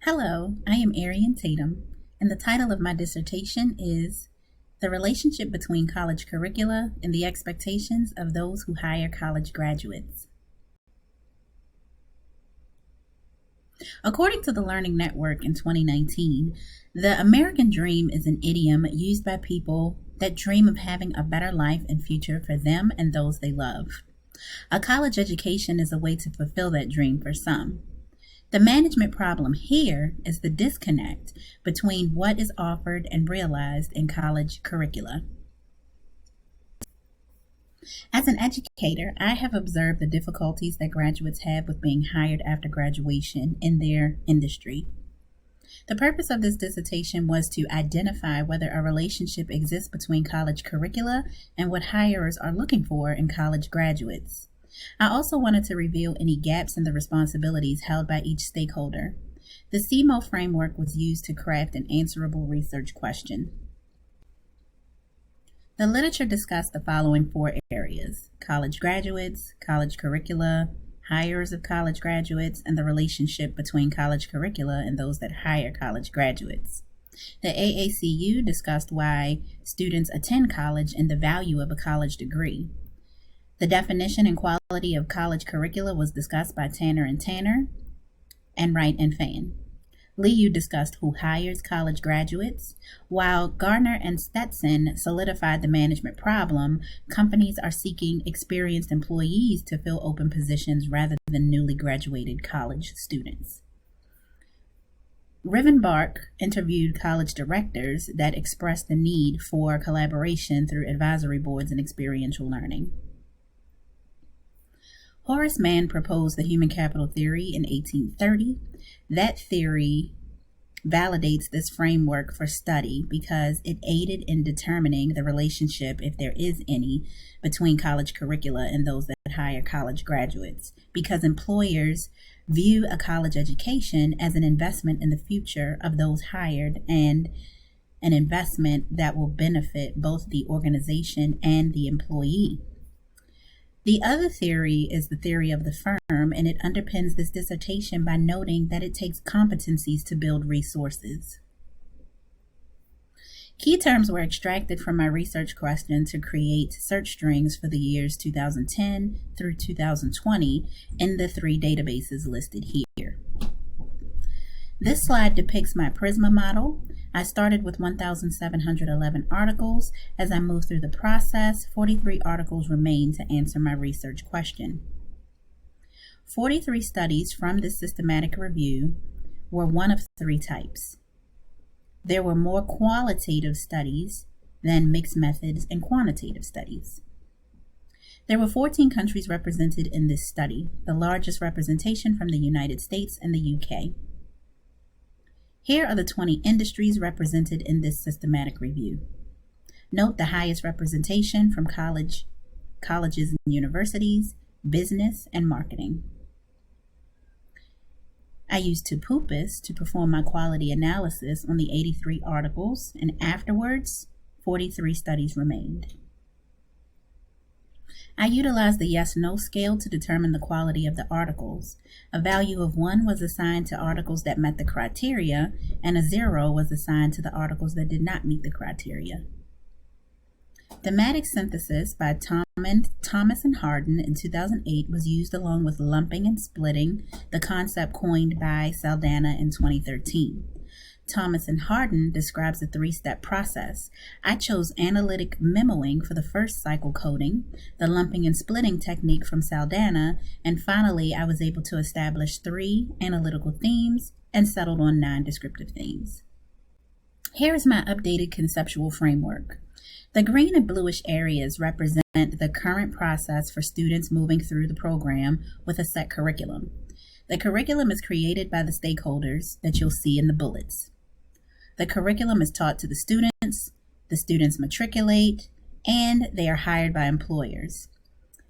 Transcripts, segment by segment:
Hello, I am Arian Tatum, and the title of my dissertation is The Relationship Between College Curricula and the Expectations of Those Who Hire College Graduates. According to the Learning Network in 2019, the American dream is an idiom used by people that dream of having a better life and future for them and those they love. A college education is a way to fulfill that dream for some. The management problem here is the disconnect between what is offered and realized in college curricula. As an educator, I have observed the difficulties that graduates have with being hired after graduation in their industry. The purpose of this dissertation was to identify whether a relationship exists between college curricula and what hirers are looking for in college graduates. I also wanted to reveal any gaps in the responsibilities held by each stakeholder. The CMO framework was used to craft an answerable research question. The literature discussed the following four areas: college graduates, college curricula, hirers of college graduates, and the relationship between college curricula and those that hire college graduates. The AACU discussed why students attend college and the value of a college degree. The definition and quality of college curricula was discussed by Tanner and Wright and Fan. Liu discussed who hires college graduates. While Gardner and Stetson solidified the management problem, companies are seeking experienced employees to fill open positions rather than newly graduated college students. Rivenbark interviewed college directors that expressed the need for collaboration through advisory boards and experiential learning. Horace Mann proposed the human capital theory in 1830. That theory validates this framework for study because it aided in determining the relationship, if there is any, between college curricula and those that hire college graduates, because employers view a college education as an investment in the future of those hired and an investment that will benefit both the organization and the employee. The other theory is the theory of the firm, and it underpins this dissertation by noting that it takes competencies to build resources. Key terms were extracted from my research question to create search strings for the years 2010 through 2020 in the three databases listed here. This slide depicts my Prisma model. I started with 1,711 articles. As I moved through the process, 43 articles remained to answer my research question. 43 studies from this systematic review were one of three types. There were more qualitative studies than mixed methods and quantitative studies. There were 14 countries represented in this study, the largest representation from the United States and the UK. Here are the 20 industries represented in this systematic review. Note the highest representation from colleges and universities, business, and marketing. I used Tupupus to perform my quality analysis on the 83 articles, and afterwards, 43 studies remained. I utilized the yes-no scale to determine the quality of the articles. A value of 1 was assigned to articles that met the criteria, and a 0 was assigned to the articles that did not meet the criteria. Thematic synthesis by Thomas and Harden in 2008 was used along with lumping and splitting, the concept coined by Saldana in 2013. Thomas and Harden describes a three-step process. I chose analytic memoing for the first cycle coding, the lumping and splitting technique from Saldana, and finally I was able to establish 3 analytical themes and settled on 9 descriptive themes. Here is my updated conceptual framework. The green and bluish areas represent the current process for students moving through the program with a set curriculum. The curriculum is created by the stakeholders that you'll see in the bullets. The curriculum is taught to the students matriculate, and they are hired by employers.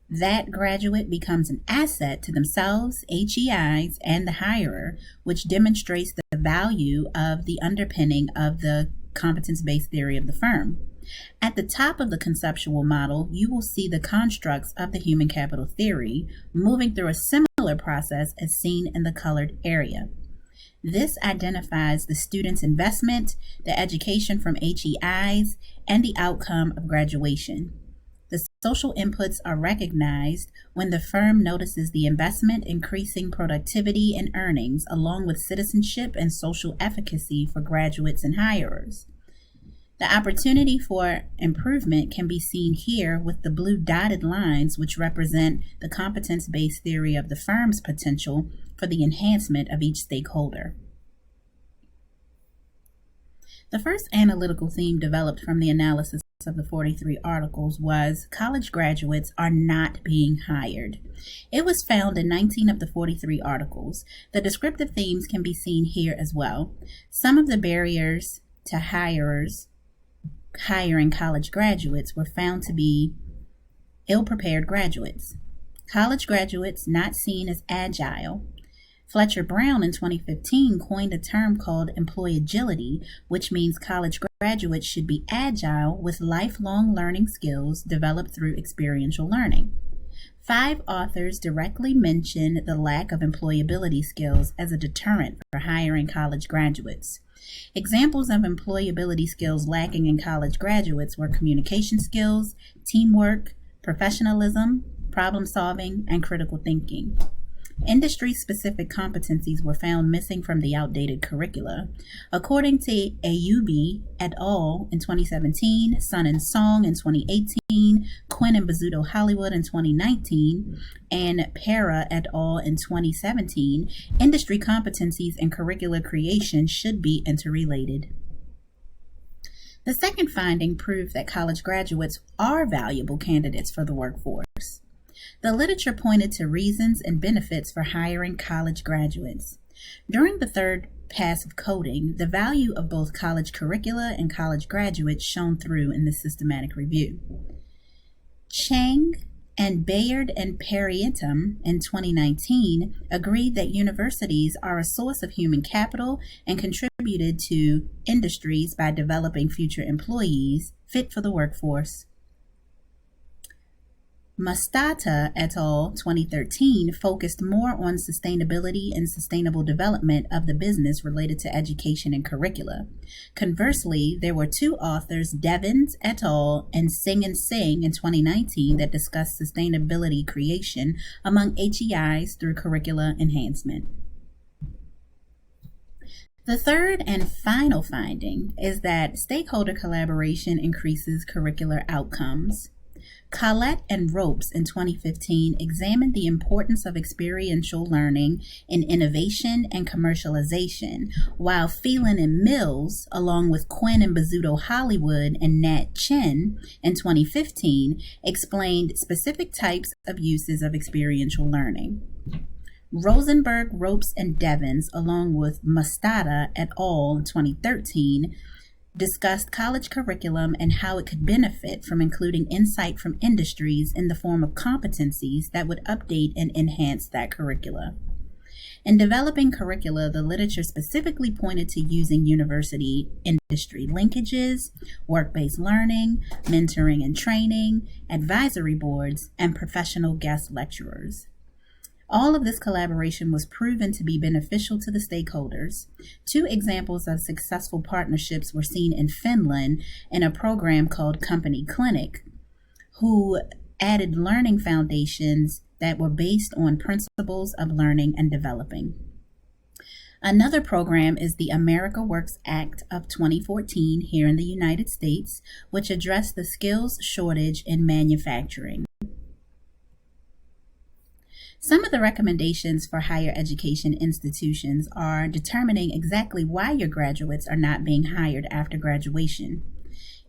That graduate becomes an asset to themselves, HEIs, and the hirer, which demonstrates the value of the underpinning of the competence-based theory of the firm. At the top of the conceptual model, you will see the constructs of the human capital theory moving through a similar process as seen in the colored area. This identifies the student's investment, the education from HEIs, and the outcome of graduation. The social inputs are recognized when the firm notices the investment increasing productivity and earnings, along with citizenship and social efficacy for graduates and hirers. The opportunity for improvement can be seen here with the blue dotted lines, which represent the competence-based theory of the firm's potential for the enhancement of each stakeholder. The first analytical theme developed from the analysis of the 43 articles was college graduates are not being hired. It was found in 19 of the 43 articles. The descriptive themes can be seen here as well. Some of the barriers to hiring college graduates were found to be ill-prepared graduates, college graduates not seen as agile. Fletcher Brown in 2015 coined a term called employagility, which means college graduates should be agile with lifelong learning skills developed through experiential learning. 5 authors directly mention the lack of employability skills as a deterrent for hiring college graduates. Examples of employability skills lacking in college graduates were communication skills, teamwork, professionalism, problem solving, and critical thinking. Industry-specific competencies were found missing from the outdated curricula. According to Ayubi et al. In 2017, Sun and Song in 2018, Quinn and Bizzuto Hollywood in 2019, and Para et al. In 2017, industry competencies and curricular creation should be interrelated. The second finding proved that college graduates are valuable candidates for the workforce. The literature pointed to reasons and benefits for hiring college graduates. During the third pass of coding, the value of both college curricula and college graduates shone through in the systematic review. Chang and Bayard and Parietum in 2019 agreed that universities are a source of human capital and contributed to industries by developing future employees fit for the workforce. Mastata et al. 2013 focused more on sustainability and sustainable development of the business related to education and curricula. Conversely, there were 2 authors, Devins et al. And Singh in 2019 that discussed sustainability creation among HEIs through curricula enhancement. The third and final finding is that stakeholder collaboration increases curricular outcomes. Collette and Ropes in 2015 examined the importance of experiential learning in innovation and commercialization, while Phelan and Mills, along with Quinn and Bizzuto Hollywood and Nat Chen in 2015, explained specific types of uses of experiential learning. Rosenberg, Ropes, and Devins, along with Mastata et al. In 2013, discussed college curriculum and how it could benefit from including insight from industries in the form of competencies that would update and enhance that curricula. In developing curricula, the literature specifically pointed to using university-industry linkages, work-based learning, mentoring and training, advisory boards, and professional guest lecturers. All of this collaboration was proven to be beneficial to the stakeholders. 2 examples of successful partnerships were seen in Finland in a program called Company Clinic, who added learning foundations that were based on principles of learning and developing. Another program is the America Works Act of 2014 here in the United States, which addressed the skills shortage in manufacturing. Some of the recommendations for higher education institutions are determining exactly why your graduates are not being hired after graduation.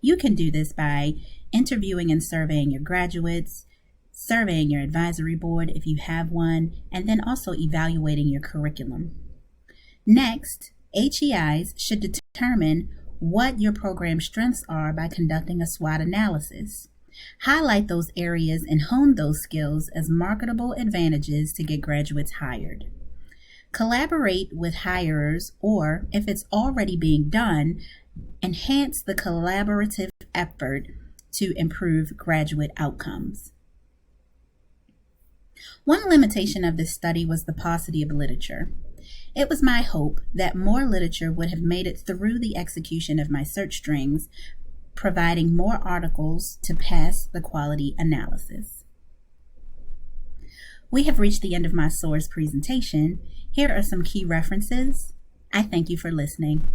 You can do this by interviewing and surveying your graduates, surveying your advisory board if you have one, and then also evaluating your curriculum. Next, HEIs should determine what your program strengths are by conducting a SWOT analysis. Highlight those areas and hone those skills as marketable advantages to get graduates hired. Collaborate with hirers, or if it's already being done, enhance the collaborative effort to improve graduate outcomes. One limitation of this study was the paucity of literature. It was my hope that more literature would have made it through the execution of my search strings, providing more articles to pass the quality analysis. We have reached the end of my SOARS presentation. Here are some key references. I thank you for listening.